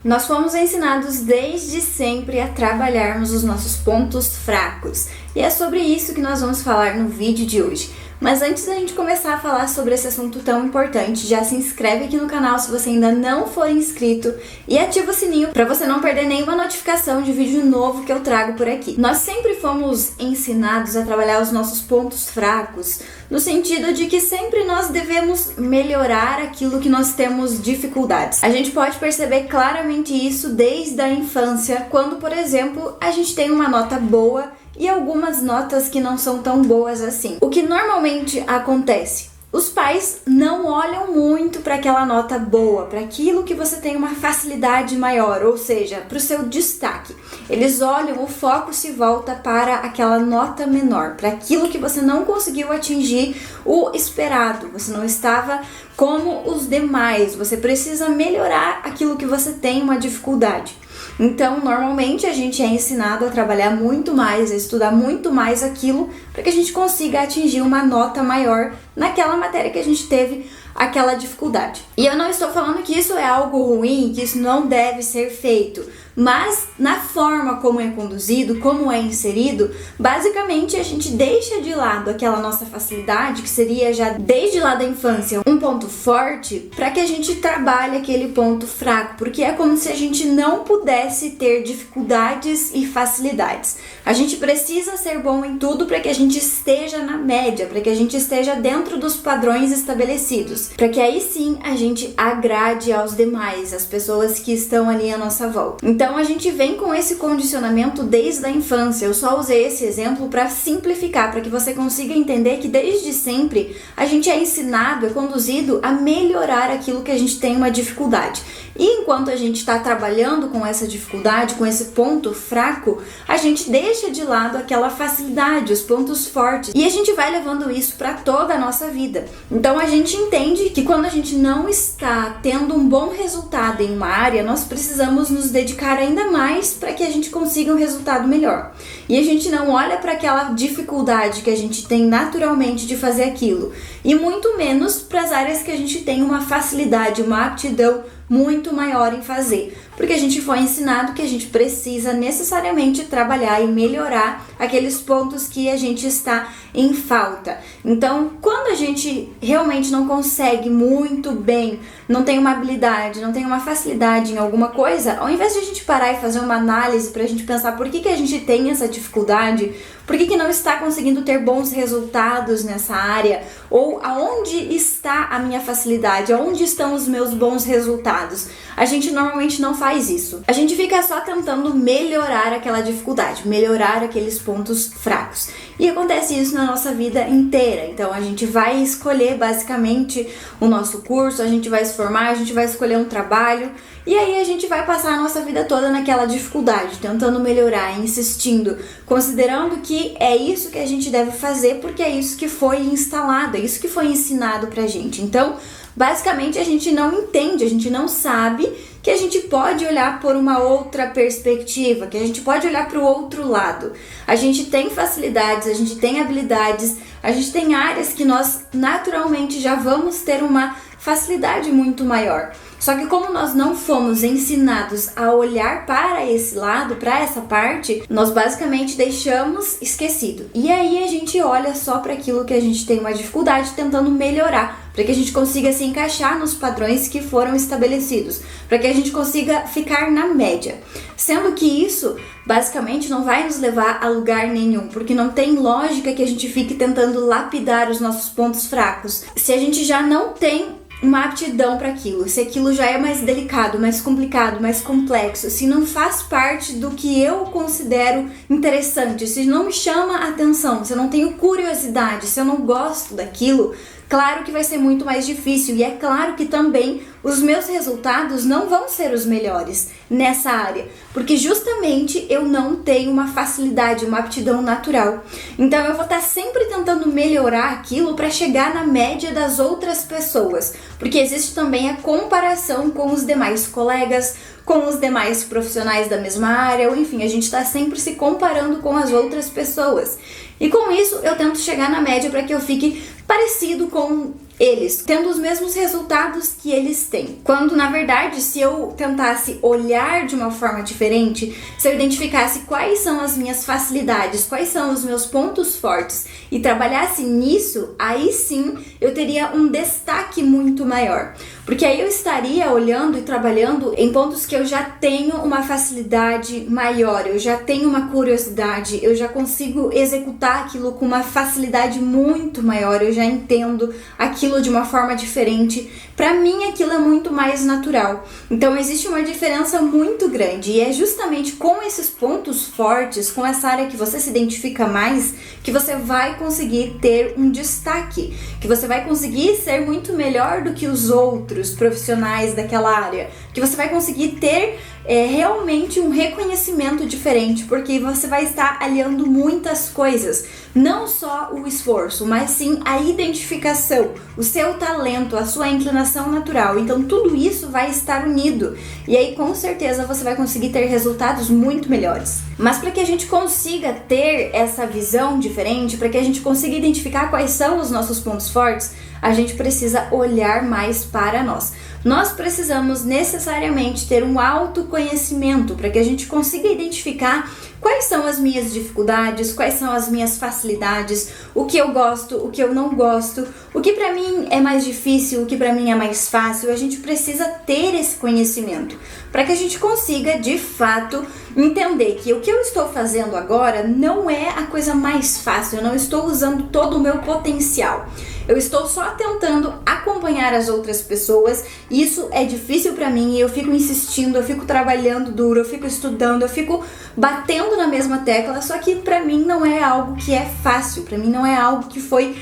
Nós fomos ensinados desde sempre a trabalharmos os nossos pontos fracos. E é sobre isso que nós vamos falar no vídeo de hoje. Mas antes da gente começar a falar sobre esse assunto tão importante, já se inscreve aqui no canal se você ainda não for inscrito e ativa o sininho para você não perder nenhuma notificação de vídeo novo que eu trago por aqui. Nós sempre fomos ensinados a trabalhar os nossos pontos fracos, no sentido de que sempre nós devemos melhorar aquilo que nós temos dificuldades. A gente pode perceber claramente isso desde a infância, quando, por exemplo, a gente tem uma nota boa e algumas notas que não são tão boas assim. O que normalmente acontece? Os pais não olham muito para aquela nota boa, para aquilo que você tem uma facilidade maior, ou seja, para o seu destaque. Eles olham, o foco se volta para aquela nota menor, para aquilo que você não conseguiu atingir o esperado, você não estava como os demais, você precisa melhorar aquilo que você tem uma dificuldade. Então, normalmente a gente é ensinado a trabalhar muito mais, a estudar muito mais aquilo para que a gente consiga atingir uma nota maior naquela matéria que a gente teve aquela dificuldade. E eu não estou falando que isso é algo ruim, que isso não deve ser feito, mas na forma como é conduzido, como é inserido, basicamente a gente deixa de lado aquela nossa facilidade, que seria já desde lá da infância um ponto forte, para que a gente trabalhe aquele ponto fraco, porque é como se a gente não pudesse ter dificuldades e facilidades. A gente precisa ser bom em tudo para que a gente esteja na média, para que a gente esteja dentro dos padrões estabelecidos, para que aí sim a gente agrade aos demais, as pessoas que estão ali à nossa volta. Então a gente vem com esse condicionamento desde a infância. Eu só usei esse exemplo para simplificar, para que você consiga entender que desde sempre a gente é ensinado, é conduzido a melhorar aquilo que a gente tem uma dificuldade. E enquanto a gente está trabalhando com essa dificuldade, com esse ponto fraco, a gente deixa de lado aquela facilidade, os pontos fortes. E a gente vai levando isso para toda a nossa vida. Então a gente entende que quando a gente não está tendo um bom resultado em uma área, nós precisamos nos dedicar ainda mais para que a gente consiga um resultado melhor. E a gente não olha para aquela dificuldade que a gente tem naturalmente de fazer aquilo. E muito menos para as áreas que a gente tem uma facilidade, uma aptidão muito maior em fazer, porque a gente foi ensinado que a gente precisa necessariamente trabalhar e melhorar aqueles pontos que a gente está em falta. Então, quando a gente realmente não consegue muito bem, não tem uma habilidade, não tem uma facilidade em alguma coisa, ao invés de a gente parar e fazer uma análise para a gente pensar por que a gente tem essa dificuldade, por que não está conseguindo ter bons resultados nessa área, ou aonde está a minha facilidade, aonde estão os meus bons resultados, a gente normalmente não faz isso. A gente fica só tentando melhorar aquela dificuldade, melhorar aqueles pontos fracos. E acontece isso na nossa vida inteira. Então a gente vai escolher basicamente o nosso curso, a gente vai se formar, a gente vai escolher um trabalho, e aí a gente vai passar a nossa vida toda naquela dificuldade, tentando melhorar, insistindo, considerando que é isso que a gente deve fazer porque é isso que foi instalado, é isso que foi ensinado pra gente. Então, basicamente a gente não entende, a gente não sabe que a gente pode olhar por uma outra perspectiva, que a gente pode olhar para o outro lado. A gente tem facilidades, a gente tem habilidades, a gente tem áreas que nós naturalmente já vamos ter uma facilidade muito maior. Só que como nós não fomos ensinados a olhar para esse lado, para essa parte, nós basicamente deixamos esquecido. E aí a gente olha só para aquilo que a gente tem uma dificuldade, tentando melhorar, para que a gente consiga se encaixar nos padrões que foram estabelecidos, para que a gente consiga ficar na média. Sendo que isso basicamente não vai nos levar a lugar nenhum, porque não tem lógica que a gente fique tentando lapidar os nossos pontos fracos, se a gente já não tem uma aptidão para aquilo, se aquilo já é mais delicado, mais complicado, mais complexo, se não faz parte do que eu considero interessante, se não me chama a atenção, se eu não tenho curiosidade, se eu não gosto daquilo, claro que vai ser muito mais difícil. E é claro que também os meus resultados não vão ser os melhores nessa área, porque justamente eu não tenho uma facilidade, uma aptidão natural. Então eu vou estar sempre tentando melhorar aquilo para chegar na média das outras pessoas, porque existe também a comparação com os demais colegas, com os demais profissionais da mesma área, ou enfim, a gente está sempre se comparando com as outras pessoas. E com isso eu tento chegar na média para que eu fique parecido com eles, tendo os mesmos resultados que eles têm. Quando, na verdade, se eu tentasse olhar de uma forma diferente, se eu identificasse quais são as minhas facilidades, quais são os meus pontos fortes e trabalhasse nisso, aí sim eu teria um destaque muito maior. Porque aí eu estaria olhando e trabalhando em pontos que eu já tenho uma facilidade maior, eu já tenho uma curiosidade, eu já consigo executar aquilo com uma facilidade muito maior, eu já entendo aquilo de uma forma diferente. Para mim aquilo é muito mais natural. Então existe uma diferença muito grande e é justamente com esses pontos fortes, com essa área que você se identifica mais, que você vai conseguir ter um destaque, que você vai conseguir ser muito melhor do que os outros profissionais daquela área, que você vai conseguir ter realmente um reconhecimento diferente, porque você vai estar aliando muitas coisas, não só o esforço, mas sim a identificação, o seu talento, a sua inclinação natural. Então tudo isso vai estar unido e aí com certeza você vai conseguir ter resultados muito melhores. Mas para que a gente consiga ter essa visão diferente, para que a gente consiga identificar quais são os nossos pontos fortes, a gente precisa olhar mais para nós. Nós precisamos necessariamente ter um autoconhecimento para que a gente consiga identificar quais são as minhas dificuldades, quais são as minhas facilidades, o que eu gosto, o que eu não gosto, o que para mim é mais difícil, o que para mim é mais fácil. A gente precisa ter esse conhecimento para que a gente consiga, de fato, entender que o que eu estou fazendo agora não é a coisa mais fácil, eu não estou usando todo o meu potencial. Eu estou só tentando acompanhar as outras pessoas, isso é difícil pra mim e eu fico insistindo, eu fico trabalhando duro, eu fico estudando, eu fico batendo na mesma tecla, só que pra mim não é algo que é fácil, pra mim não é algo que foi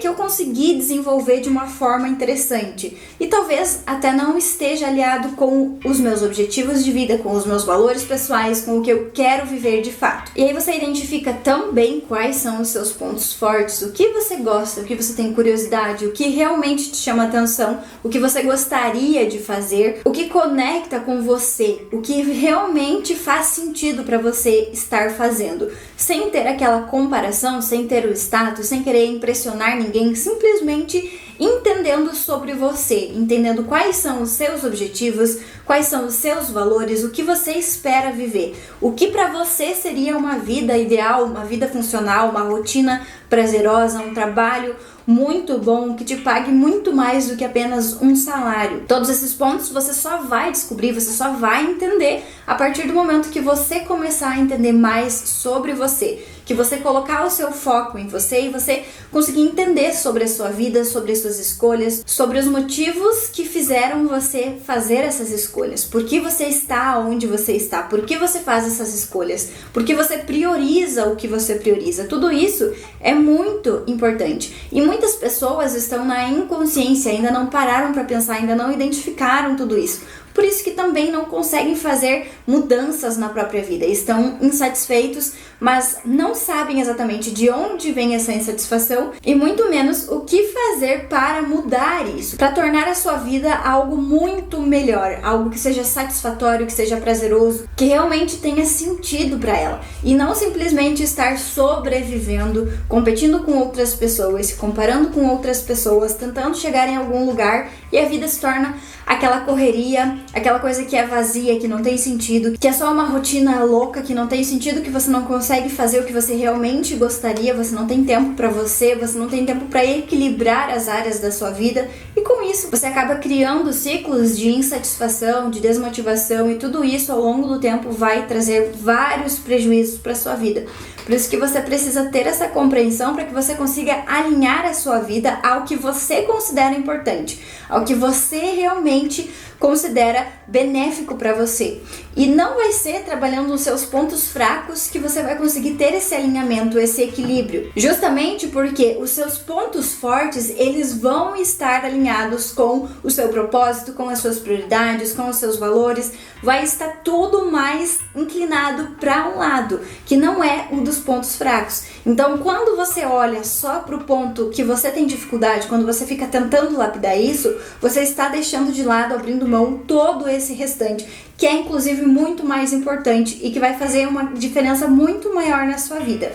que eu consegui desenvolver de uma forma interessante e talvez até não esteja aliado com os meus objetivos de vida, com os meus valores pessoais, com o que eu quero viver de fato. E aí você identifica também quais são os seus pontos fortes, o que você gosta, o que você tem curiosidade, o que realmente te chama atenção, o que você gostaria de fazer, o que conecta com você, o que realmente faz sentido para você estar fazendo, sem ter aquela comparação, sem ter o status, sem querer impressionar ninguém, simplesmente entendendo sobre você, entendendo quais são os seus objetivos, quais são os seus valores, o que você espera viver, o que para você seria uma vida ideal, uma vida funcional, uma rotina prazerosa, um trabalho muito bom, que te pague muito mais do que apenas um salário. Todos esses pontos você só vai descobrir, você só vai entender a partir do momento que você começar a entender mais sobre você, que você colocar o seu foco em você e você conseguir entender sobre a sua vida, sobre as suas escolhas, sobre os motivos que fizeram você fazer essas escolhas, por que você está onde você está, por que você faz essas escolhas, por que você prioriza o que você prioriza. Tudo isso é muito importante e muitas pessoas estão na inconsciência, ainda não pararam para pensar, ainda não identificaram tudo isso. Por isso que também não conseguem fazer mudanças na própria vida. Estão insatisfeitos, mas não sabem exatamente de onde vem essa insatisfação e muito menos o que fazer para mudar isso, para tornar a sua vida algo muito melhor, algo que seja satisfatório, que seja prazeroso, que realmente tenha sentido para ela e não simplesmente estar sobrevivendo, competindo com outras pessoas, se comparando com outras pessoas, tentando chegar em algum lugar e a vida se torna aquela correria, aquela coisa que é vazia, que não tem sentido, que é só uma rotina louca, que não tem sentido, que você não consegue fazer o que você realmente gostaria, você não tem tempo pra você não tem tempo pra equilibrar as áreas da sua vida e com isso você acaba criando ciclos de insatisfação, de desmotivação e tudo isso ao longo do tempo vai trazer vários prejuízos pra sua vida. Por isso que você precisa ter essa compreensão para que você consiga alinhar a sua vida ao que você considera importante, ao que você realmente considera benéfico para você. E não vai ser trabalhando nos seus pontos fracos que você vai conseguir ter esse alinhamento, esse equilíbrio. Justamente porque os seus pontos fortes, eles vão estar alinhados com o seu propósito, com as suas prioridades, com os seus valores. Vai estar tudo mais inclinado para um lado, que não é um dos pontos fracos. Então, quando você olha só para o ponto que você tem dificuldade, quando você fica tentando lapidar isso, você está deixando de lado, abrindo mão todo esse restante, que é inclusive muito mais importante e que vai fazer uma diferença muito maior na sua vida.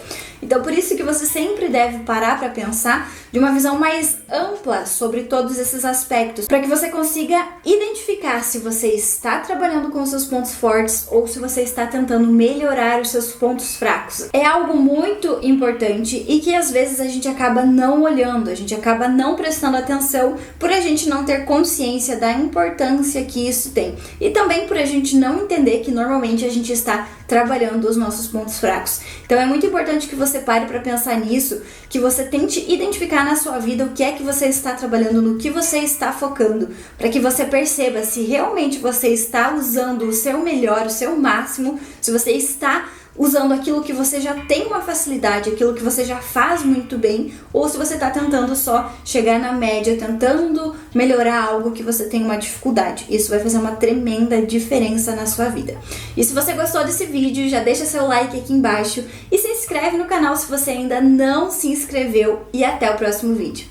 Então por isso que você sempre deve parar para pensar de uma visão mais ampla sobre todos esses aspectos, para que você consiga identificar se você está trabalhando com os seus pontos fortes ou se você está tentando melhorar os seus pontos fracos. É algo muito importante e que às vezes a gente acaba não olhando, a gente acaba não prestando atenção por a gente não ter consciência da importância que isso tem. E também por a gente não entender que normalmente a gente está trabalhando os nossos pontos fracos. Então é muito importante que você pare para pensar nisso, que você tente identificar na sua vida o que é que você está trabalhando, no que você está focando, para que você perceba se realmente você está usando o seu melhor, o seu máximo, se você está usando aquilo que você já tem uma facilidade, aquilo que você já faz muito bem, ou se você está tentando só chegar na média, tentando melhorar algo que você tem uma dificuldade. Isso vai fazer uma tremenda diferença na sua vida. E se você gostou desse vídeo, já deixa seu like aqui embaixo e se inscreve no canal se você ainda não se inscreveu, e até o próximo vídeo.